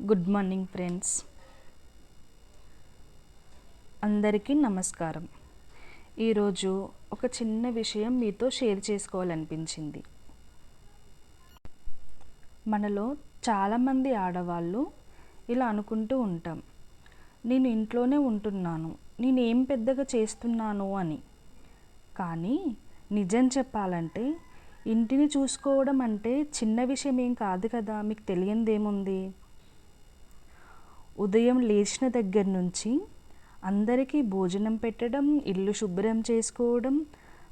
Good morning friends, అందరికీ నమస్కారం. ఈరోజు ఒక చిన్న విషయం మీతో షేర్ చేసుకోవాలనిపించింది. మనలో చాలామంది ఆడవాళ్ళు ఇలా అనుకుంటూ ఉంటాం, నేను ఇంట్లోనే ఉంటున్నాను, నేను ఏం పెద్దగా చేస్తున్నాను అని. కానీ నిజం చెప్పాలంటే ఇంటిని చూసుకోవడం అంటే చిన్న విషయం ఏం కాదు కదా. మీకు తెలియందేముంది? ఉదయం లేచిన దగ్గర నుంచి అందరికీ భోజనం పెట్టడం, ఇల్లు శుభ్రం చేసుకోవడం,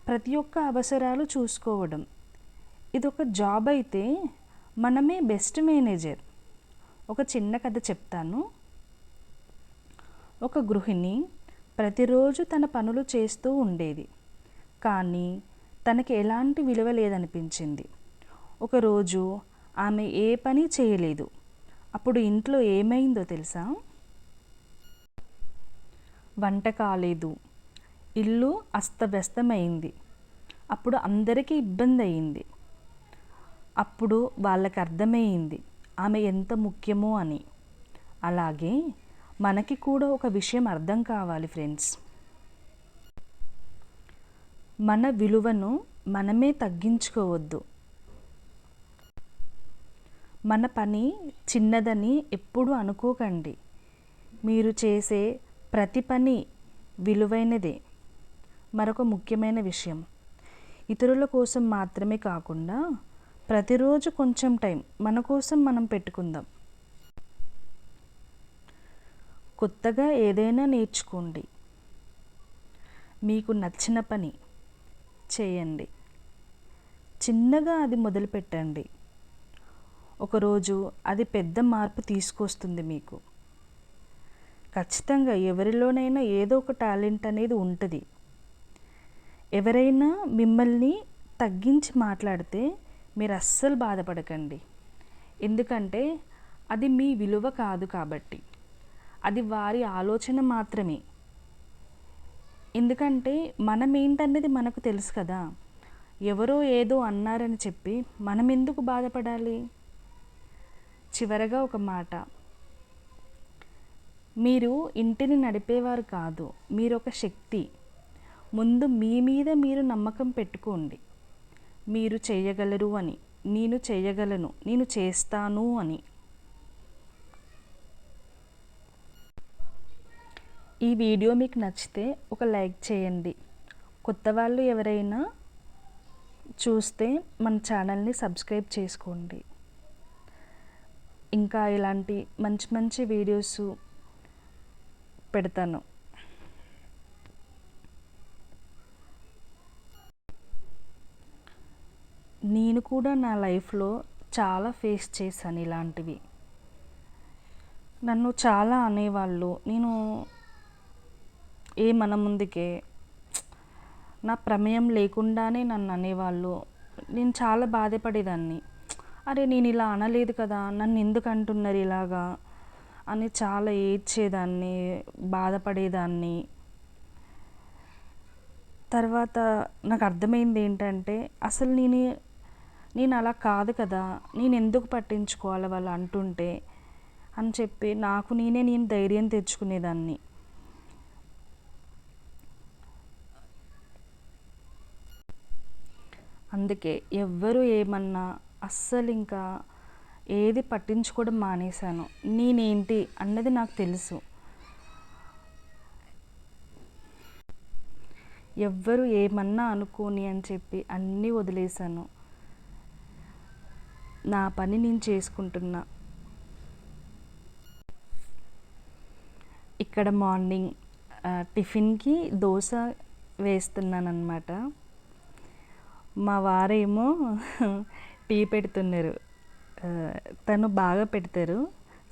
ప్రతి ఒక్క అవసరాలు చూసుకోవడం, ఇదొక జాబ్ అయితే మనమే బెస్ట్ మేనేజర్. ఒక చిన్న కథ చెప్తాను. ఒక గృహిణి ప్రతిరోజు తన పనులు చేస్తూ ఉండేది, కానీ తనకి ఎలాంటి విలువ లేదనిపించింది. ఒకరోజు ఆమె ఏ పని చేయలేదు. అప్పుడు ఇంట్లో ఏమైందో తెలుసా? వంట కాలేదు, ఇల్లు అస్తవ్యస్తమైంది. అప్పుడు అందరికీ ఇబ్బంది అయింది. అప్పుడు వాళ్ళకి అర్థమైంది ఆమె ఎంత ముఖ్యమో అని. అలాగే మనకి కూడా ఒక విషయం అర్థం కావాలి ఫ్రెండ్స్. మన విలువను మనమే తగ్గించుకోవద్దు. మన పని చిన్నదని ఎప్పుడు అనుకోకండి. మీరు చేసే ప్రతి పని విలువైనదే. మరొక ముఖ్యమైన విషయం, ఇతరుల కోసం మాత్రమే కాకుండా ప్రతిరోజు కొంచెం టైం మన కోసం మనం పెట్టుకుందాం. కొత్తగా ఏదైనా నేర్చుకోండి. మీకు నచ్చిన పని చేయండి. చిన్నగా అది మొదలుపెట్టండి. ఒకరోజు అది పెద్ద మార్పు తీసుకొస్తుంది మీకు. ఖచ్చితంగా ఎవరిలోనైనా ఏదో ఒక టాలెంట్ అనేది ఉంటుంది. ఎవరైనా మిమ్మల్ని తగ్గించి మాట్లాడితే మీరు అస్సలు బాధపడకండి. ఎందుకంటే అది మీ విలువ కాదు కాబట్టి, అది వారి ఆలోచన మాత్రమే. ఎందుకంటే మనం ఏంటన్నది మనకు తెలుసు కదా. ఎవరో ఏదో అన్నారని చెప్పి మనం ఎందుకు బాధపడాలి? చివరగా ఒక మాట, మీరు ఇంటిని నడిపేవారు కాదు, మీరు ఒక శక్తి. ముందు మీ మీద మీరు నమ్మకం పెట్టుకోండి. మీరు చేయగలరు అని, నేను చేయగలను, నేను చేస్తాను అని. ఈ వీడియో మీకు నచ్చితే ఒక లైక్ చేయండి. కొత్త వాళ్ళు ఎవరైనా చూస్తే మన ఛానల్ని సబ్స్క్రైబ్ చేసుకోండి. ఇంకా ఇలాంటి మంచి మంచి వీడియోస్ పెడతాను. నేను కూడా నా లైఫ్లో చాలా ఫేస్ చేశాను ఇలాంటివి. నన్ను చాలా అనేవాళ్ళు, నేను మన ముందుకే నా ప్రమేయం లేకుండానే నన్ను అనేవాళ్ళు. నేను చాలా బాధపడేదాన్ని. అరే నేను ఇలా అనలేదు కదా, నన్ను ఎందుకు అంటున్నారు ఇలాగా అని చాలా ఏడ్చేదాన్ని, బాధపడేదాన్ని. తర్వాత నాకు అర్థమైంది ఏంటంటే, అసలు నేను అలా కాదు కదా, నేను ఎందుకు పట్టించుకోవాలి వాళ్ళు అంటుంటే అని చెప్పి నేను ధైర్యం తెచ్చుకునేదాన్ని. అందుకే ఎవ్వరు ఏమన్నా అస్సలు ఇంకా ఏది పట్టించుకోవడం మానేశాను. నేనేంటి అన్నది నాకు తెలుసు. ఎవ్వరు ఏమన్నా అనుకోని అని చెప్పి అన్నీ వదిలేశాను. నా పని నేను చేసుకుంటున్నా. ఇక్కడ మార్నింగ్ టిఫిన్కి దోశ వేస్తున్నాను అన్నమాట. మా వారేమో టీ పెడుతున్నారు. తను బాగా పెడతారు,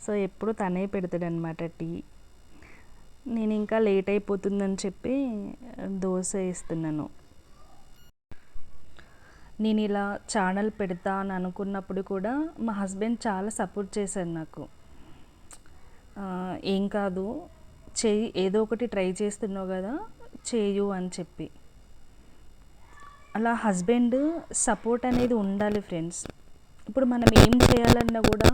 సో ఎప్పుడు తనే పెడతాడు అనమాట టీ. నేను ఇంకా లేట్ అయిపోతుందని చెప్పి దోశ వేస్తున్నాను. నేను ఇలా ఛానల్ పెడతా అని అనుకున్నప్పుడు కూడా మా హస్బెండ్ చాలా సపోర్ట్ చేశారు నాకు. ఏం కాదు, చెయ్యి, ఏదో ఒకటి ట్రై చేస్తున్నావు కదా, చేయు అని చెప్పి. అలా హస్బెండ్ సపోర్ట్ అనేది ఉండాలి ఫ్రెండ్స్. ఇప్పుడు మనం ఏం చేయాలన్నా కూడా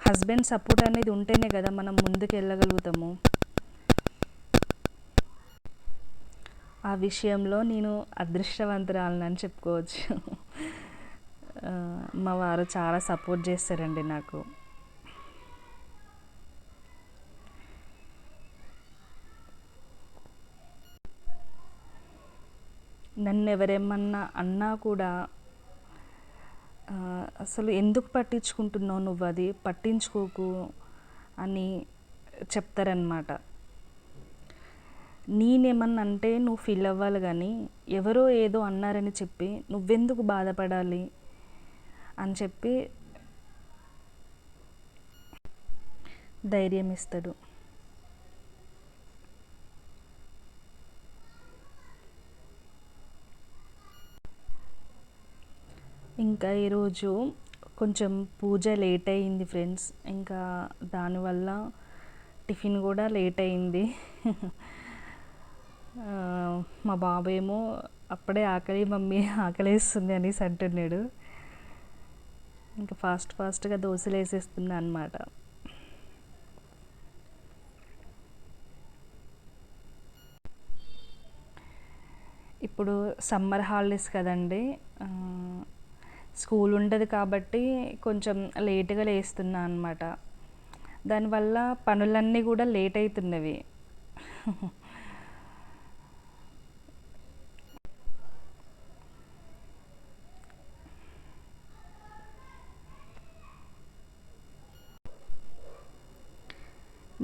హస్బెండ్ సపోర్ట్ అనేది ఉంటేనే కదా మనం ముందుకు వెళ్ళగలుగుతాము. ఆ విషయంలో నేను అదృష్టవంతురాలని చెప్పుకోవచ్చు. మా వారు చాలా సపోర్ట్ చేస్తారండి నాకు. నన్ను ఎవరేమన్నా అన్నా కూడా అసలు ఎందుకు పట్టించుకుంటున్నావు నువ్వు, అది పట్టించుకోకు అని చెప్తారనమాట. నేనేమన్నా అంటే నువ్వు ఫీల్ అవ్వాలి, కానీ ఎవరో ఏదో అన్నారని చెప్పి నువ్వెందుకు బాధపడాలి అని చెప్పి ధైర్యం ఇస్తాడు. ఇంకా ఈరోజు కొంచెం పూజ లేట్ అయింది ఫ్రెండ్స్. ఇంకా దానివల్ల టిఫిన్ కూడా లేట్ అయింది. మా బాబు ఏమో అప్పుడే ఆకలి మమ్మీ ఆకలేస్తుంది అనేసి అంటున్నాడు. ఇంకా ఫాస్ట్గా దోశలు వేసేస్తున్నా అనమాట. ఇప్పుడు సమ్మర్ హాలిడేస్ కదండి, స్కూల్ ఉండదు కాబట్టి కొంచెం లేటుగా లేస్తున్నా అనమాట. దానివల్ల పనులన్నీ కూడా లేట్ అవుతున్నవి.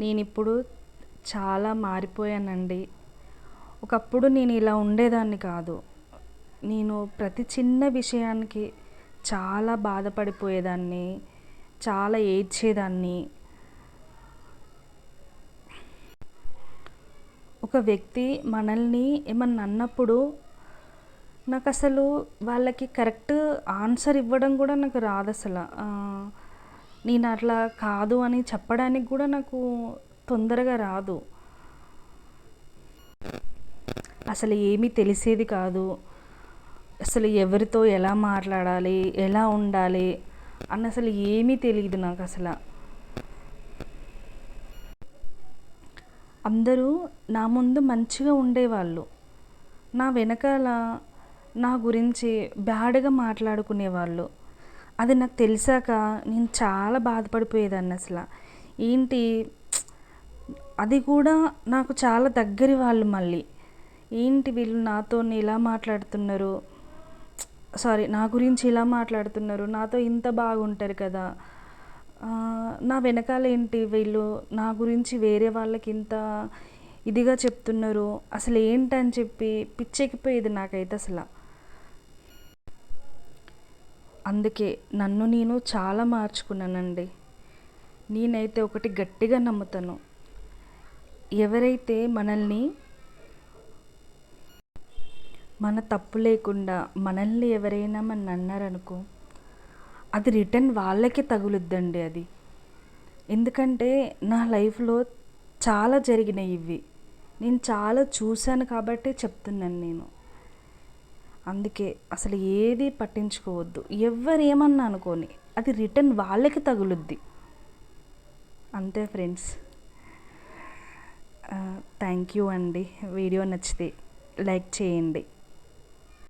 నేను ఇప్పుడు చాలా మారిపోయానండి. ఒకప్పుడు నేను ఇలా ఉండేదాన్ని కాదు. నేను ప్రతి చిన్న విషయానికి చాలా బాధపడిపోయేదాన్ని, చాలా ఏడ్చేదాన్ని. ఒక వ్యక్తి మనల్ని ఏమన్నా అన్నప్పుడు నాకు అసలు వాళ్ళకి కరెక్ట్ ఆన్సర్ ఇవ్వడం కూడా నాకు రాదు అసలు. నేను అట్లా కాదు అని చెప్పడానికి కూడా నాకు తొందరగా రాదు. అసలు ఏమీ తెలిసేది కాదు. అసలు ఎవరితో ఎలా మాట్లాడాలి, ఎలా ఉండాలి అని అసలు ఏమీ తెలియదు నాకు అసలు. అందరూ నా ముందు మంచిగా ఉండేవాళ్ళు, నా వెనకాల నా గురించి బ్యాడ్గా మాట్లాడుకునేవాళ్ళు. అది నాకు తెలిసాక నేను చాలా బాధపడిపోయేదాన్ని అసలు. ఏంటి, అది కూడా నాకు చాలా దగ్గరి వాళ్ళు. మళ్ళీ ఏంటి వీళ్ళు నాతో ఇలా మాట్లాడుతున్నారు, నా గురించి ఇలా మాట్లాడుతున్నారు, నాతో ఇంత బాగుంటారు కదా, నా వెనకాల ఏంటి వీళ్ళు నా గురించి వేరే వాళ్ళకి ఇంత ఇదిగా చెప్తున్నారు, అసలు ఏంటని చెప్పి పిచ్చెక్కిపోయేది నాకైతే అసలు. అందుకే నన్ను నేను చాలా మార్చుకున్నానండి. నేనైతే ఒకటి గట్టిగా నమ్ముతాను, ఎవరైతే మనల్ని మన తప్పు లేకుండా మనల్ని ఎవరైనా మన అన్నారనుకో, అది రిటర్న్ వాళ్ళకే తగులుద్దండి అది. ఎందుకంటే నా లైఫ్లో చాలా జరిగినాయి ఇవి, నేను చాలా చూశాను కాబట్టి చెప్తున్నాను నేను. అందుకే అసలు ఏది పట్టించుకోవద్దు, ఎవరేమన్నా అనుకోని అది రిటర్న్ వాళ్ళకి తగులుద్ది. అంతే ఫ్రెండ్స్. థ్యాంక్ యూ అండి. వీడియో నచ్చితే లైక్ చేయండి.